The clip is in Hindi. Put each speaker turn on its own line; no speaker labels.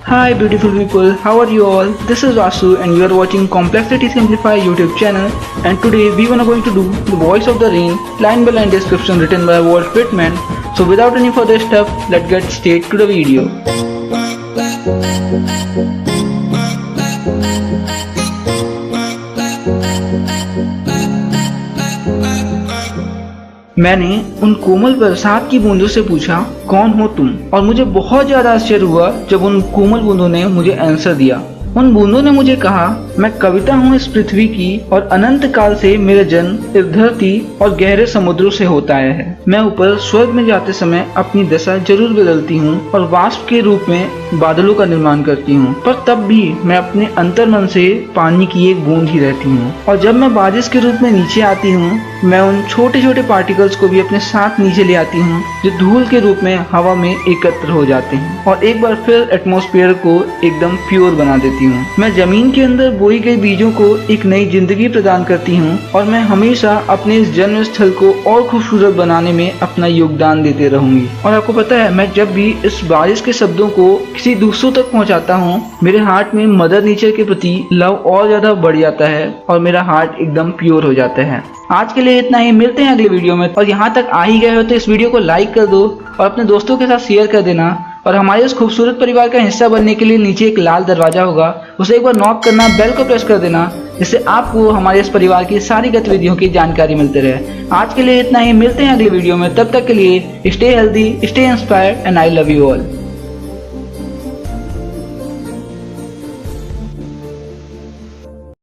Hi beautiful people, how are you all? This is Vasu and you are watching Complexity Simplified YouTube channel, and today we are going to do the voice of the rain line by line description written by Walt Whitman. So without any further step, let's get straight to the video. मैंने उन कोमल बरसात की बूंदों से पूछा, कौन हो तुम? और मुझे बहुत ज्यादा आश्चर्य हुआ जब उन कोमल बूंदों ने मुझे आंसर दिया। उन बूंदों ने मुझे कहा, मैं कविता हूँ इस पृथ्वी की और अनंत काल से मेरा जन्म इस धरती और गहरे समुद्रों से होता आया है। मैं ऊपर स्वर्ग में जाते समय अपनी दशा जरूर बदलती हूँ और वाष्प के रूप में बादलों का निर्माण करती हूँ, पर तब भी मैं अपने अंतर मन से पानी की एक बूंद ही रहती हूँ। और जब मैं बारिश के रूप में नीचे आती हूँ, मैं उन छोटे छोटे पार्टिकल्स को भी अपने साथ नीचे ले आती हूँ जो धूल के रूप में हवा में एकत्र हो जाते हैं और एक बार फिर एटमॉस्फेयर को एकदम प्योर बना देती हूँ। मैं जमीन के अंदर बोई गई बीजों को एक नई जिंदगी प्रदान करती हूँ और मैं हमेशा अपने इस जन्म स्थल को और खूबसूरत बनाने में अपना योगदान देते रहूंगी। और आपको पता है, मैं जब भी इस बारिश के शब्दों को किसी दूसरों तक पहुँचाता हूँ, मेरे हार्ट में मदर नेचर के प्रति लव और ज्यादा बढ़ जाता है और मेरा हार्ट एकदम प्योर हो जाता है। आज के लिए इतना ही, मिलते हैं अगले वीडियो में। और यहाँ तक आ ही गए हो तो इस वीडियो को लाइक कर दो और अपने दोस्तों के साथ शेयर कर देना। और हमारे इस खूबसूरत परिवार का हिस्सा बनने के लिए नीचे एक लाल दरवाजा होगा, उसे एक बार नॉक करना, बेल को प्रेस कर देना, जिससे आपको हमारे इस परिवार की सारी गतिविधियों की जानकारी मिलती रहे। आज के लिए इतना ही, मिलते हैं अगले वीडियो में। तब तक के लिए stay healthy, stay inspired and I love you all.